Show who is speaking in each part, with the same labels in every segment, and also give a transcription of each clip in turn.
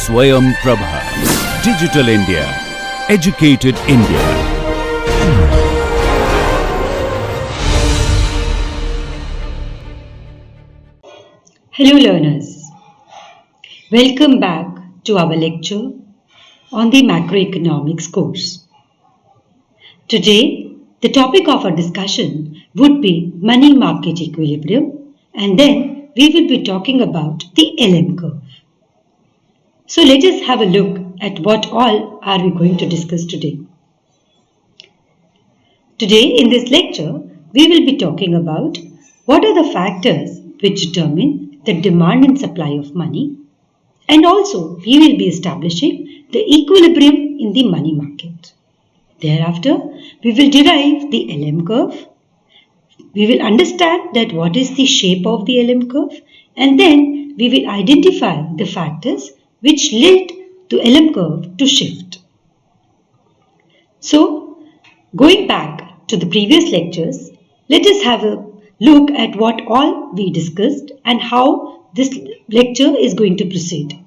Speaker 1: Swayam Prabha. Digital India. Educated India.
Speaker 2: Hello learners, welcome back to our lecture on the macroeconomics course. Today, the topic of our discussion would be money market equilibrium, and then we will be talking about the LM curve. So let us have a look at what all are we going to discuss today. Today in this lecture, we will be talking about what are the factors which determine the demand and supply of money, and also we will be establishing the equilibrium in the money market. Thereafter, we will derive the LM curve. We will understand that what is the shape of the LM curve, and then we will identify the factors which led to LM curve to shift. So, going back to the previous lectures, let us have a look at what all we discussed and how this lecture is going to proceed.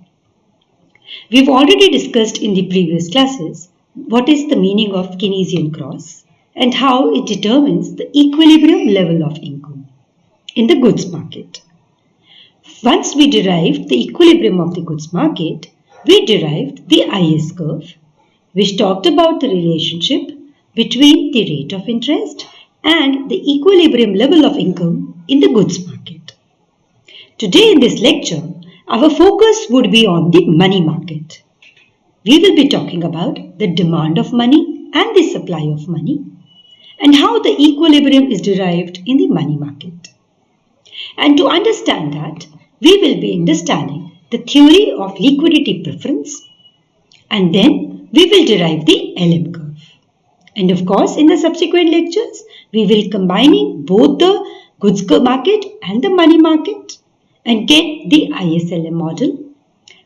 Speaker 2: We've already discussed in the previous classes what is the meaning of Keynesian cross and how it determines the equilibrium level of income in the goods market. Once we derived the equilibrium of the goods market, we derived the IS curve, which talked about the relationship between the rate of interest and the equilibrium level of income in the goods market. Today in this lecture, our focus would be on the money market. We will be talking about the demand of money and the supply of money and how the equilibrium is derived in the money market. And to understand that, we will be understanding the theory of liquidity preference, and then we will derive the LM curve. And of course, in the subsequent lectures, we will combining both the goods market and the money market and get the ISLM model.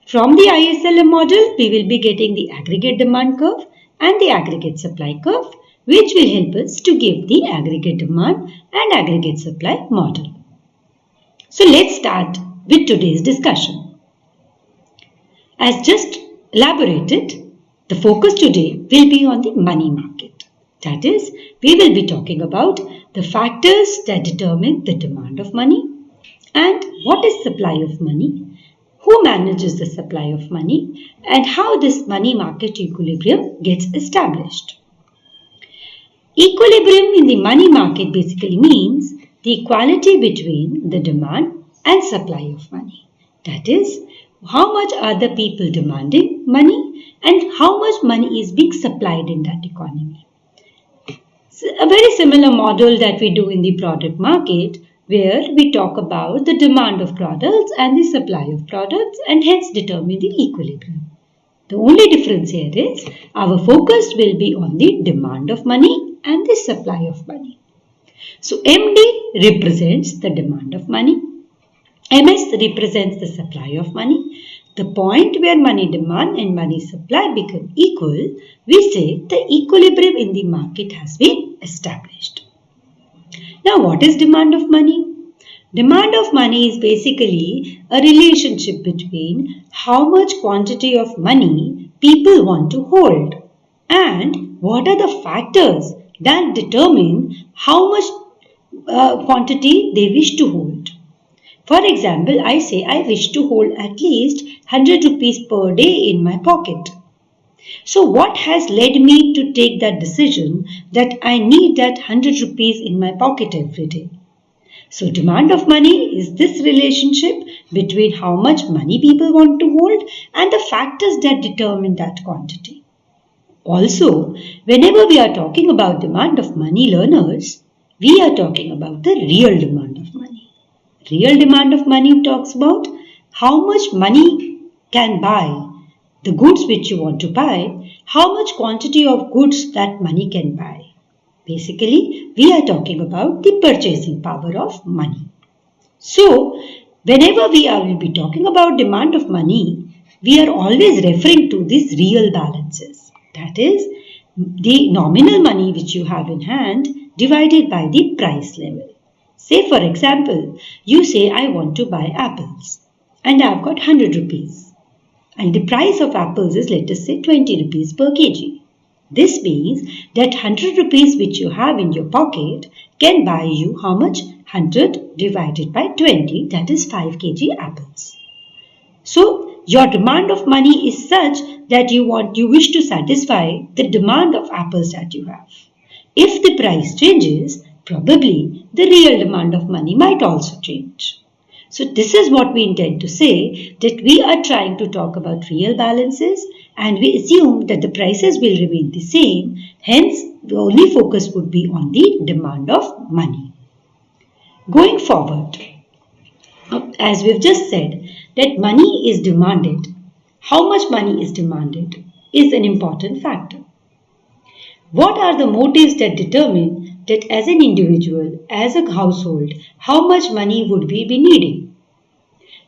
Speaker 2: From the ISLM model, we will be getting the aggregate demand curve and the aggregate supply curve, which will help us to give the aggregate demand and aggregate supply model. So let's start with today's discussion. As just elaborated, the focus today will be on the money market. That is, we will be talking about the factors that determine the demand of money and what is supply of money, who manages the supply of money, and how this money market equilibrium gets established. Equilibrium in the money market basically means the equality between the demand and supply of money. That is, how much are the people demanding money and how much money is being supplied in that economy. So a very similar model that we do in the product market, where we talk about the demand of products and the supply of products and hence determine the equilibrium. The only difference here is our focus will be on the demand of money and the supply of money. So MD represents the demand of money. MS represents the supply of money. The point where money demand and money supply become equal, we say the equilibrium in the market has been established. Now, what is demand of money? Demand of money is basically a relationship between how much quantity of money people want to hold and what are the factors that determine how much quantity they wish to hold. For example, I say I wish to hold at least 100 rupees per day in my pocket. So what has led me to take that decision that I need that 100 rupees in my pocket every day? So demand of money is this relationship between how much money people want to hold and the factors that determine that quantity. Also, whenever we are talking about demand of money, learners, we are talking about the real demand of money. Real demand of money talks about how much money can buy the goods which you want to buy, how much quantity of goods that money can buy. Basically, we are talking about the purchasing power of money. So, whenever we will be talking about demand of money, we are always referring to these real balances. That is, the nominal money which you have in hand divided by the price level. Say for example, you say I want to buy apples and I've got 100 rupees. and the price of apples is, let us say, 20 rupees per kg. This means that 100 rupees which you have in your pocket can buy you how much? 100 divided by 20, that is 5 kg apples. So your demand of money is such that you wish to satisfy the demand of apples that you have. If the price changes, probably the real demand of money might also change. So this is what we intend to say, that we are trying to talk about real balances and we assume that the prices will remain the same. Hence, the only focus would be on the demand of money. Going forward, as we've just said, that money is demanded. How much money is demanded is an important factor. What are the motives that determine that as an individual, as a household, how much money would we be needing?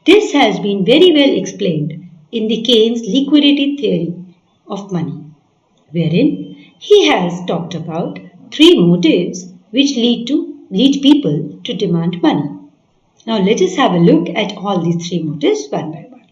Speaker 2: This has been very well explained in the Keynes liquidity theory of money, wherein he has talked about 3 motives which lead people to demand money. Now let us have a look at all these 3 motives one by one.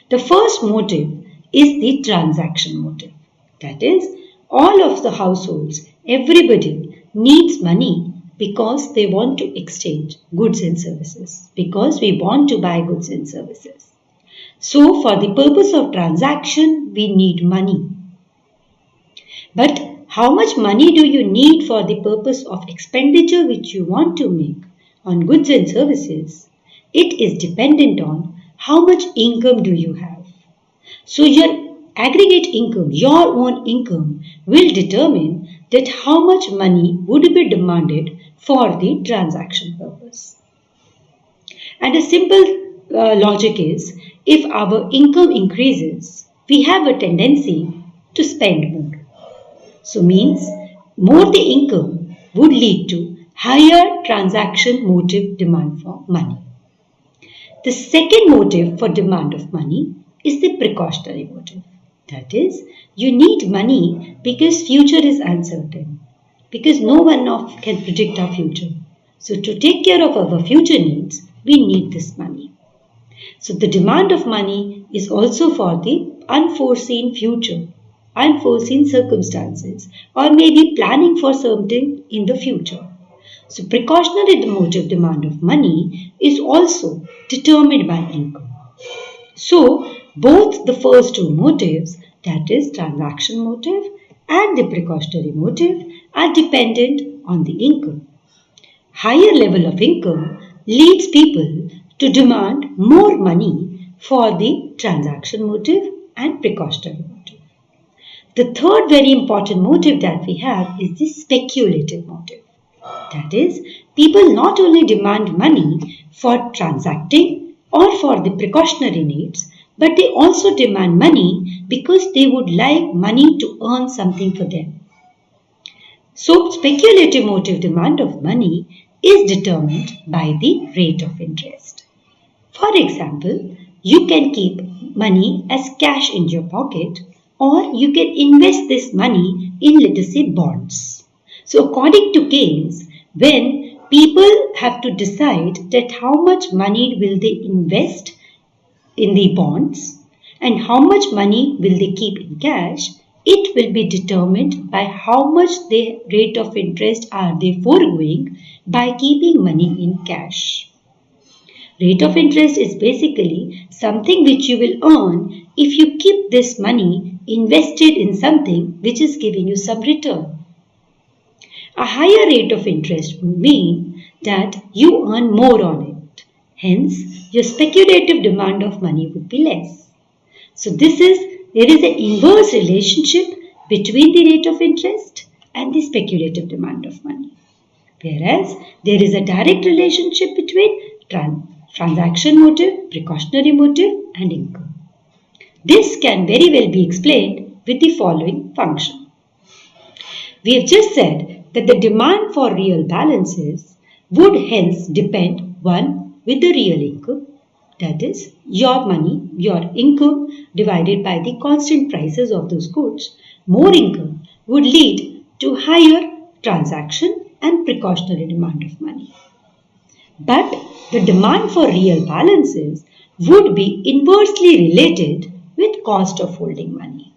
Speaker 2: The first motive is the transaction motive. That is, all of the households, everybody needs money because they want to exchange goods and services, because we want to buy goods and services. So for the purpose of transaction, we need money. But how much money do you need for the purpose of expenditure which you want to make on goods and services? It is dependent on how much income do you have. So your aggregate income, your own income, will determine that how much money would be demanded for the transaction purpose. And a simple logic is, if our income increases, we have a tendency to spend more. So means more the income would lead to higher transaction motive demand for money. The second motive for demand of money is the precautionary motive. That is, you need money because future is uncertain, because no one can predict our future. So to take care of our future needs, we need this money. So the demand of money is also for the unforeseen future, unforeseen circumstances, or maybe planning for something in the future. So precautionary motive demand of money is also determined by income. So both the first 2 motives, that is transaction motive and the precautionary motive, are dependent on the income. Higher level of income leads people to demand more money for the transaction motive and precautionary motive. The third very important motive that we have is the speculative motive. That is, people not only demand money for transacting or for the precautionary needs, but they also demand money because they would like money to earn something for them. So, speculative motive demand of money is determined by the rate of interest. For example, you can keep money as cash in your pocket, or you can invest this money in, let us say, bonds. So according to Keynes, when people have to decide that how much money will they invest in the bonds and how much money will they keep in cash, it will be determined by how much the rate of interest are they foregoing by keeping money in cash. Rate of interest is basically something which you will earn if you keep this money invested in something which is giving you some return. A higher rate of interest would mean that you earn more on it. Hence, your speculative demand of money would be less. So there is an inverse relationship between the rate of interest and the speculative demand of money. Whereas there is a direct relationship between transaction motive, precautionary motive and income. This can very well be explained with the following function. We have just said that the demand for real balances would hence depend, 1, with the real income, that is your money, your income divided by the constant prices of those goods. More income would lead to higher transaction and precautionary demand of money. But the demand for real balances would be inversely related with cost of holding money.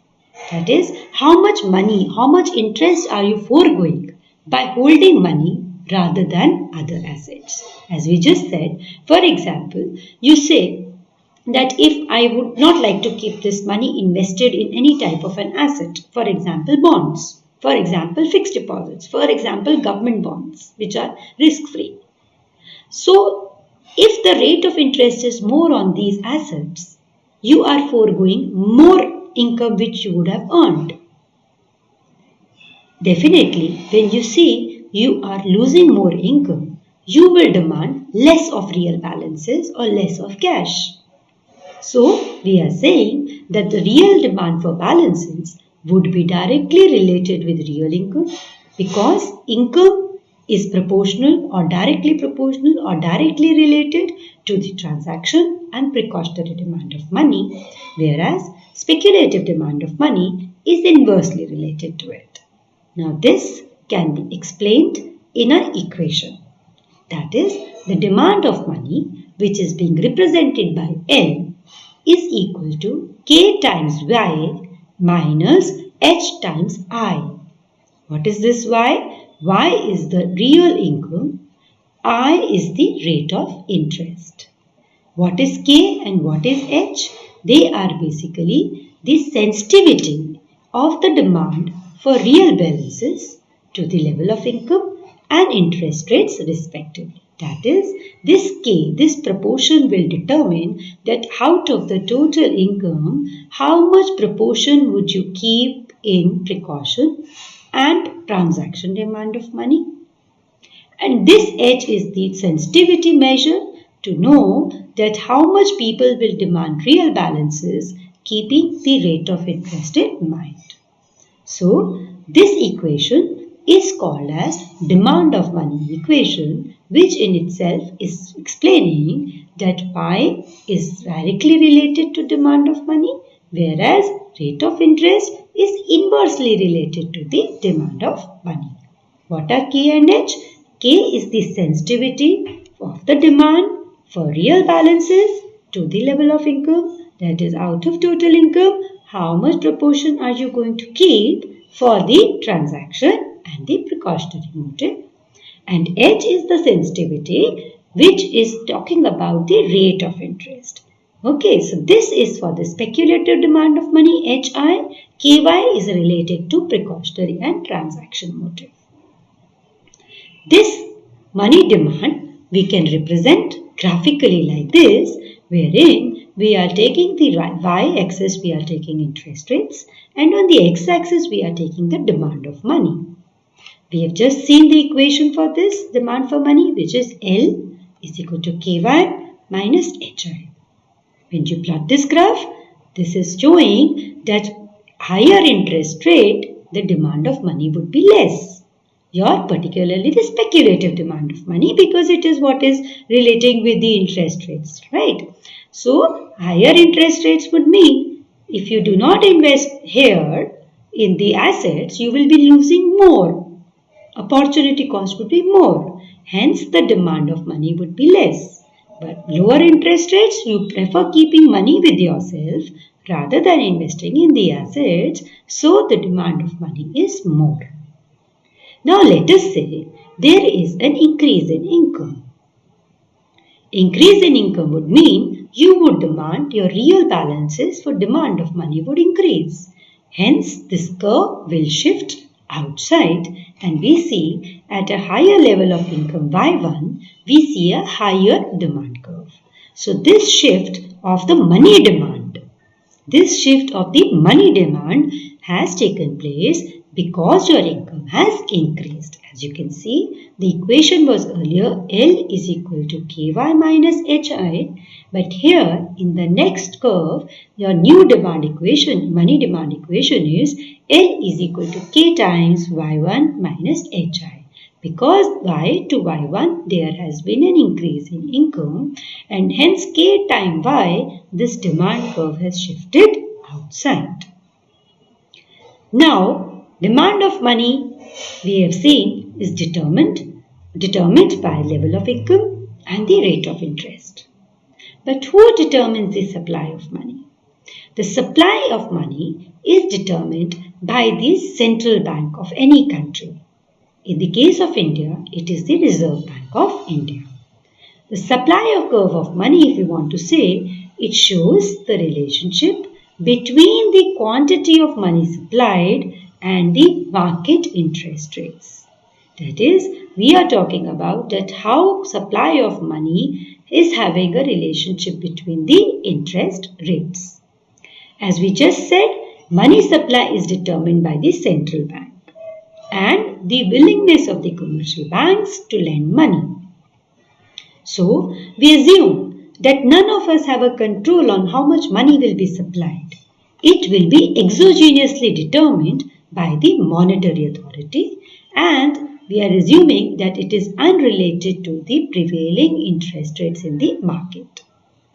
Speaker 2: That is, how much money, how much interest are you foregoing by holding money rather than other assets. As we just said, for example, you say that if I would not like to keep this money invested in any type of an asset, for example, bonds, for example, fixed deposits, for example, government bonds, which are risk-free. So, if the rate of interest is more on these assets, you are foregoing more income which you would have earned. Definitely, when you see you are losing more income, you will demand less of real balances or less of cash. So, we are saying that the real demand for balances would be directly related with real income because income is proportional or directly related to the transaction and precautionary demand of money, whereas speculative demand of money is inversely related to it. Now, this can be explained in an equation. That is, the demand of money, which is being represented by L, is equal to K times Y minus H times I. What is this Y? Y is the real income. I is the rate of interest. What is K and what is H? They are basically the sensitivity of the demand for real balances to the level of income and interest rates respectively. That is, this K, this proportion will determine that out of the total income, how much proportion would you keep in precaution and transaction demand of money. And this H is the sensitivity measure to know that how much people will demand real balances keeping the rate of interest in mind. So, this equation is called as demand of money equation, which in itself is explaining that Y is directly related to demand of money, whereas rate of interest is inversely related to the demand of money. What are K and H? K is the sensitivity of the demand for real balances to the level of income, that is out of total income, how much proportion are you going to keep for the transaction and the precautionary motive. And H is the sensitivity which is talking about the rate of interest. Okay, so this is for the speculative demand of money HI. KY is related to precautionary and transaction motive. This money demand we can represent graphically like this, wherein we are taking the y-axis, we are taking interest rates, and on the x-axis we are taking the demand of money. We have just seen the equation for this demand for money, which is L is equal to KY minus HI. When you plot this graph, this is showing that higher interest rate, the demand of money would be less. Particularly the speculative demand of money, because it is what is relating with the interest rates, right? So, higher interest rates would mean if you do not invest here in the assets, you will be losing more. Opportunity cost would be more. Hence, the demand of money would be less. But lower interest rates, you prefer keeping money with yourself rather than investing in the assets. So, the demand of money is more. Now, let us say there is an increase in income. Increase in income would mean you would demand your real balances for demand of money would increase. Hence, this curve will shift outside and we see at a higher level of income Y1, we see a higher demand curve. So, this shift of the money demand has taken place because your income has increased. As you can see, the equation was earlier L is equal to KY minus HI, but here in the next curve, your new demand equation, money demand equation is L is equal to K times Y1 minus HI. Because Y to Y1 there has been an increase in income and hence K times Y, this demand curve has shifted outside. Now, demand of money we have seen is determined by level of income and the rate of interest. But who determines the supply of money? The supply of money is determined by the central bank of any country. In the case of India, it is the Reserve Bank of India. The supply of curve of money, if you want to say, it shows the relationship between the quantity of money supplied and the market interest rates. That is, we are talking about that how supply of money is having a relationship between the interest rates. As we just said, money supply is determined by the central bank and the willingness of the commercial banks to lend money. So, we assume that none of us have a control on how much money will be supplied. It will be exogenously determined by the monetary authority, and we are assuming that it is unrelated to the prevailing interest rates in the market.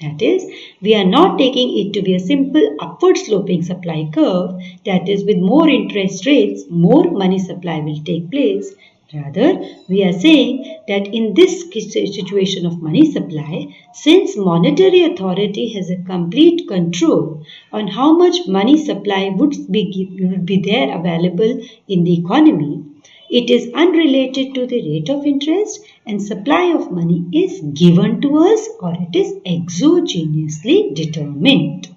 Speaker 2: That is, we are not taking it to be a simple upward sloping supply curve, that is, with more interest rates, more money supply will take place. Rather, we are saying that in this situation of money supply, since monetary authority has a complete control on how much money supply would be there available in the economy, it is unrelated to the rate of interest and supply of money is given to us or it is exogenously determined.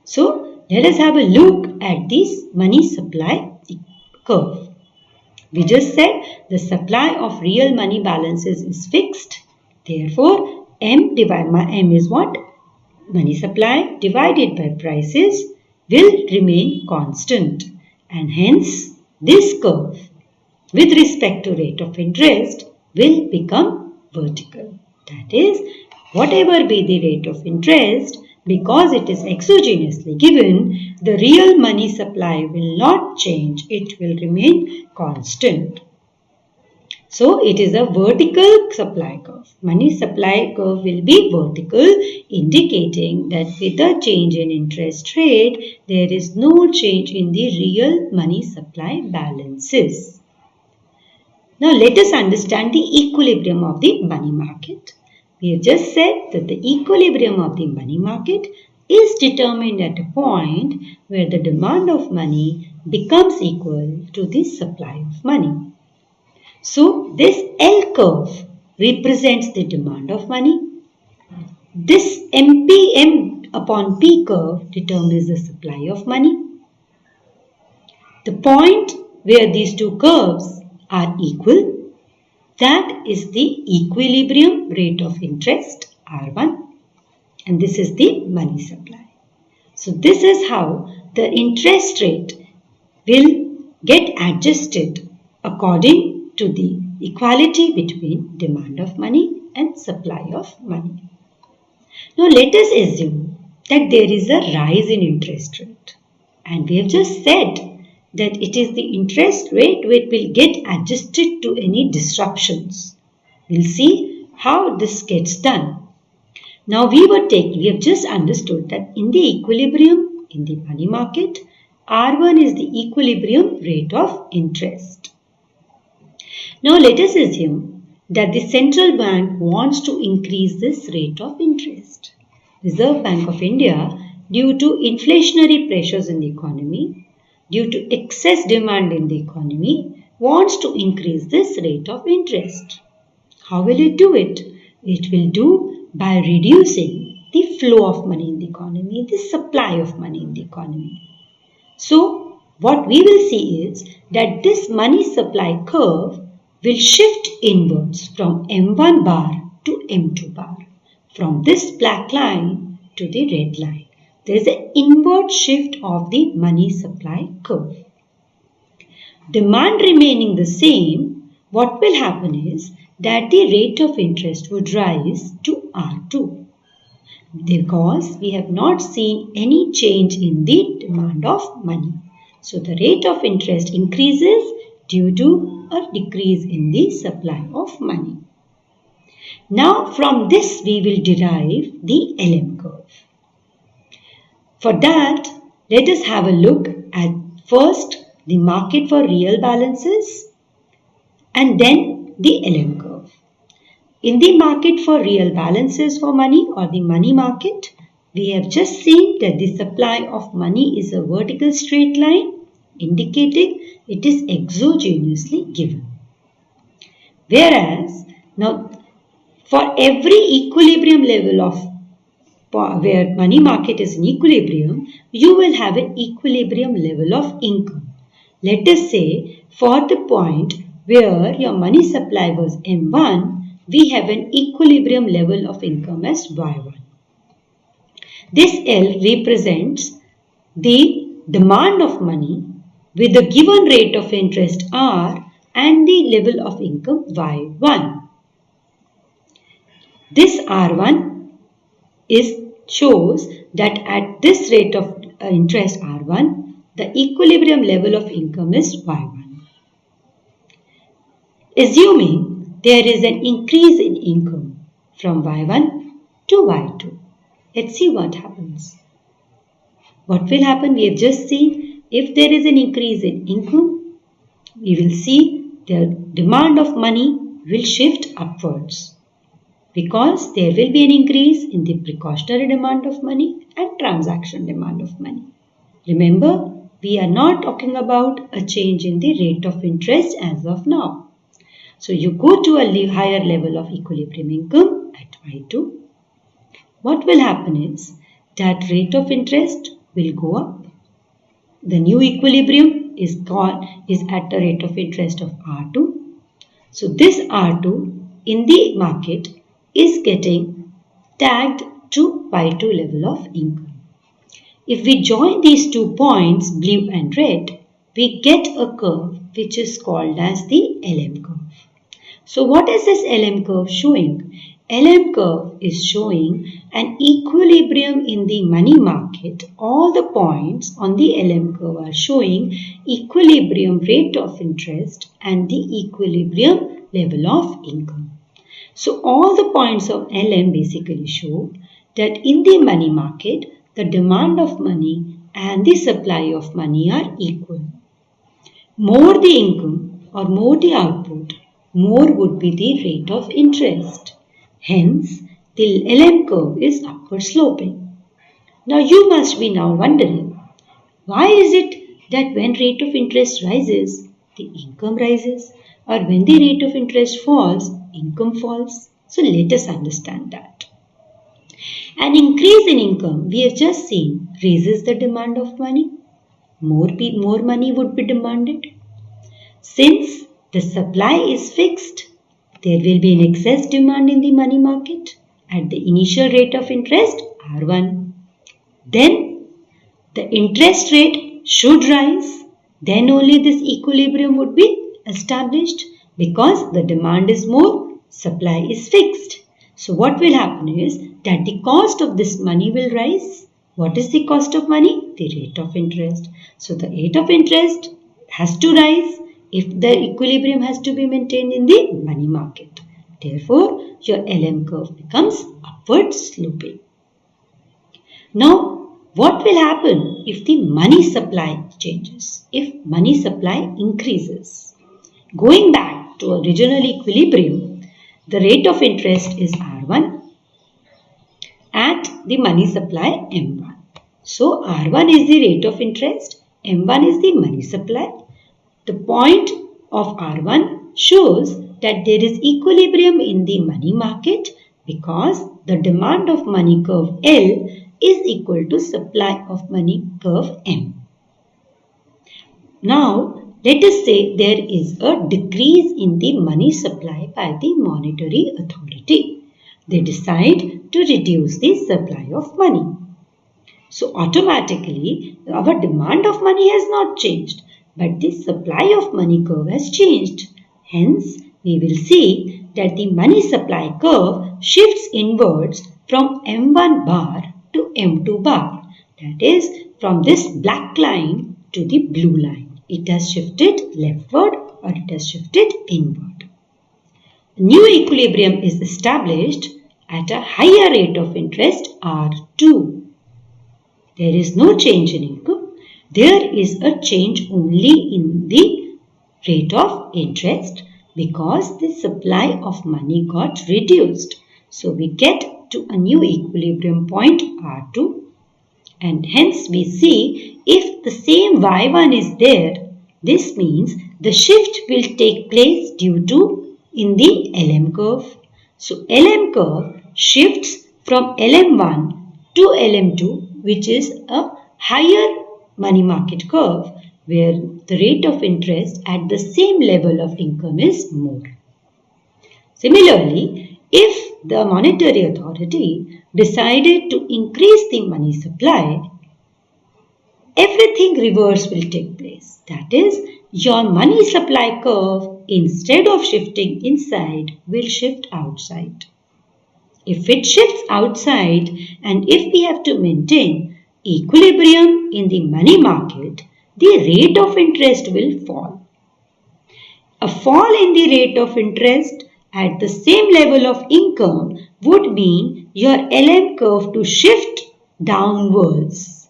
Speaker 2: So, let us have a look at this money supply curve. We just said the supply of real money balances is fixed. Therefore, M is what? Money supply divided by prices will remain constant. And hence, this curve with respect to rate of interest will become vertical. That is, whatever be the rate of interest, because it is exogenously given, the real money supply will not change. It will remain constant. So, it is a vertical supply curve. Money supply curve will be vertical, indicating that with a change in interest rate, there is no change in the real money supply balances. Now, let us understand the equilibrium of the money market. We have just said that the equilibrium of the money market is determined at a point where the demand of money becomes equal to the supply of money. So, this L curve represents the demand of money. This MPM upon P curve determines the supply of money. The point where these two curves are equal, that is the equilibrium rate of interest R1 and this is the money supply. So this is how the interest rate will get adjusted according to the equality between demand of money and supply of money. Now let us assume that there is a rise in interest rate and we have just said that it is the interest rate which will get adjusted to any disruptions. We'll see how this gets done. Now we have just understood that in the equilibrium in the money market, R1 is the equilibrium rate of interest. Now let us assume that the central bank wants to increase this rate of interest. Reserve Bank of India, due to inflationary pressures in the economy, due to excess demand in the economy, wants to increase this rate of interest. How will it do it? It will do by reducing the flow of money in the economy, the supply of money in the economy. So, what we will see is that this money supply curve will shift inwards from M1 bar to M2 bar, from this black line to the red line. There is an inward shift of the money supply curve. Demand remaining the same, what will happen is that the rate of interest would rise to R2 because we have not seen any change in the demand of money. So the rate of interest increases due to a decrease in the supply of money. Now from this we will derive the LM curve. For that, let us have a look at first the market for real balances and then the LM curve. In the market for real balances for money or the money market, We have just seen that the supply of money is a vertical straight line, indicating it is exogenously given. Whereas, now for every equilibrium level of where money market is in equilibrium, you will have an equilibrium level of income. Let us say for the point where your money supply was M1, we have an equilibrium level of income as Y1. This L represents the demand of money with the given rate of interest R and the level of income Y1. This R1 shows that at this rate of interest R1, the equilibrium level of income is Y1. Assuming there is an increase in income from Y1 to Y2. Let's see what happens. What will happen? We have just seen if there is an increase in income, we will see the demand of money will shift upwards, because there will be an increase in the precautionary demand of money and transaction demand of money. Remember, we are not talking about a change in the rate of interest as of now. So you go to a higher level of equilibrium income at Y2. What will happen is that rate of interest will go up. The new equilibrium is at the rate of interest of R2. So this R2 in the market is getting tagged to Y2 level of income. If we join these 2 points, blue and red, we get a curve which is called as the LM curve. So what is this LM curve showing? LM curve is showing an equilibrium in the money market. All the points on the LM curve are showing equilibrium rate of interest and the equilibrium level of income. So all the points of LM basically show that in the money market, the demand of money and the supply of money are equal. More the income or more the output, more would be the rate of interest. Hence, the LM curve is upward sloping. Now you must be now wondering, why is it that when rate of interest rises, the income rises, or when the rate of interest falls, income falls? So let us understand that. An increase in income, we have just seen, raises the demand of money. More money would be demanded. Since the supply is fixed, there will be an excess demand in the money market at the initial rate of interest R1. Then the interest rate should rise. Then only this equilibrium would be established, because the demand is more, supply is fixed. So what will happen is that the cost of this money will rise. What is the cost of money? The rate of interest. So the rate of interest has to rise if the equilibrium has to be maintained in the money market. Therefore, your LM curve becomes upward sloping. Now, what will happen if the money supply changes? If money supply increases? Going back to original equilibrium, the rate of interest is R1 at the money supply M1. So, R1 is the rate of interest, M1 is the money supply. The point of R1 shows that there is equilibrium in the money market because the demand of money curve L is equal to supply of money curve M. Now, let us say there is a decrease in the money supply by the monetary authority. They decide to reduce the supply of money. So, automatically, our demand of money has not changed, but the supply of money curve has changed. Hence, we will see that the money supply curve shifts inwards from M1 bar to M2 bar. That is, from this black line to the blue line. It has shifted leftward or it has shifted inward. New equilibrium is established at a higher rate of interest R2. There is no change in income. There is a change only in the rate of interest because the supply of money got reduced. So we get to a new equilibrium point R2, and hence we see if the same Y1 is there, this means the shift will take place due to in the LM curve. So LM curve shifts from LM1 to LM2, which is a higher money market curve where the rate of interest at the same level of income is more. Similarly, if the monetary authority decided to increase the money supply, everything reverse will take place. That is, your money supply curve, instead of shifting inside, will shift outside. If it shifts outside and if we have to maintain equilibrium in the money market, the rate of interest will fall. A fall in the rate of interest at the same level of income would mean your LM curve to shift downwards.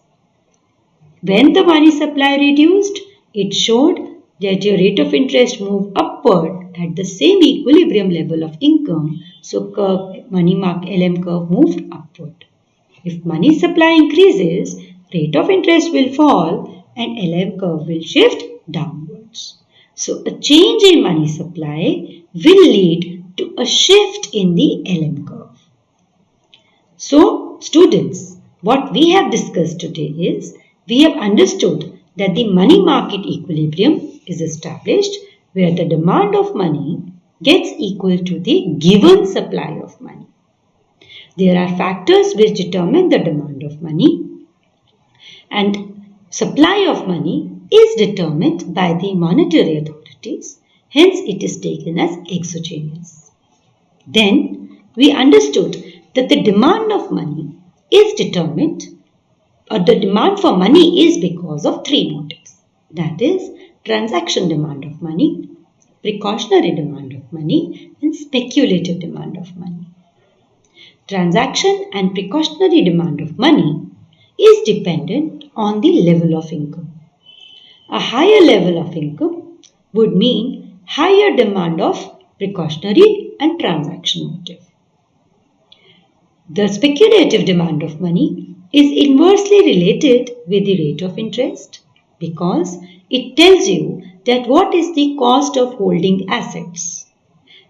Speaker 2: When the money supply reduced, it showed that your rate of interest moved upward at the same equilibrium level of income. So money mark LM curve moved upward. If money supply increases, rate of interest will fall and LM curve will shift downwards. So a change in money supply will lead to a shift in the LM curve. So students, what we have discussed today is we have understood that the money market equilibrium is established where the demand of money gets equal to the given supply of money. There are factors which determine the demand of money, and supply of money is determined by the monetary authorities, hence it is taken as exogenous. Then we understood that the demand of money is determined, or the demand for money is because of three motives. That is, transaction demand of money, precautionary demand of money, and speculative demand of money. Transaction and precautionary demand of money is dependent on the level of income. A higher level of income would mean higher demand of precautionary and transaction motive. The speculative demand of money is inversely related with the rate of interest because it tells you that what is the cost of holding assets.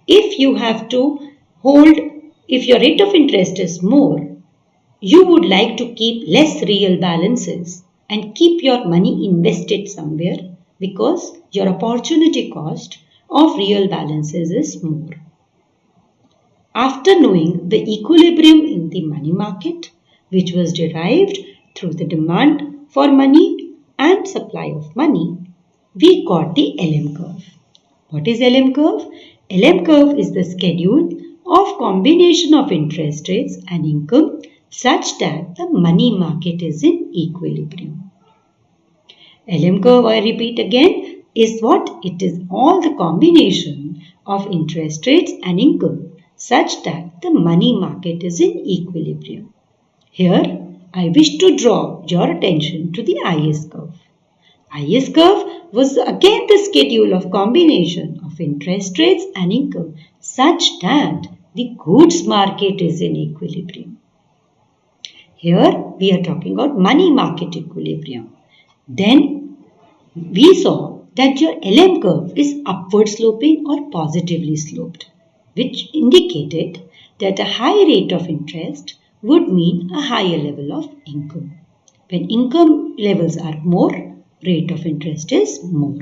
Speaker 2: If you have to hold, if your rate of interest is more, you would like to keep less real balances and keep your money invested somewhere because your opportunity cost of real balances is more. After knowing the equilibrium in the money market, which was derived through the demand for money and supply of money, we got the LM curve. What is LM curve? LM curve is the schedule of combination of interest rates and income such that the money market is in equilibrium. LM curve, I repeat again, is what? It is all the combination of interest rates and income such that the money market is in equilibrium. Here, I wish to draw your attention to the IS curve. IS curve was again the schedule of combination of interest rates and income such that the goods market is in equilibrium. Here we are talking about money market equilibrium. Then we saw that your LM curve is upward sloping or positively sloped, which indicated that a high rate of interest would mean a higher level of income. When income levels are more, rate of interest is more.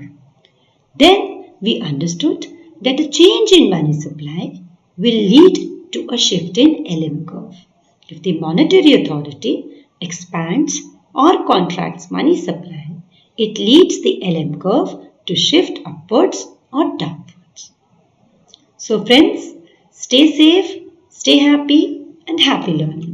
Speaker 2: Then we understood that a change in money supply will lead to a shift in LM curve. If the monetary authority expands or contracts money supply, it leads the LM curve to shift upwards or downwards. So friends, stay safe, stay happy and happy learning.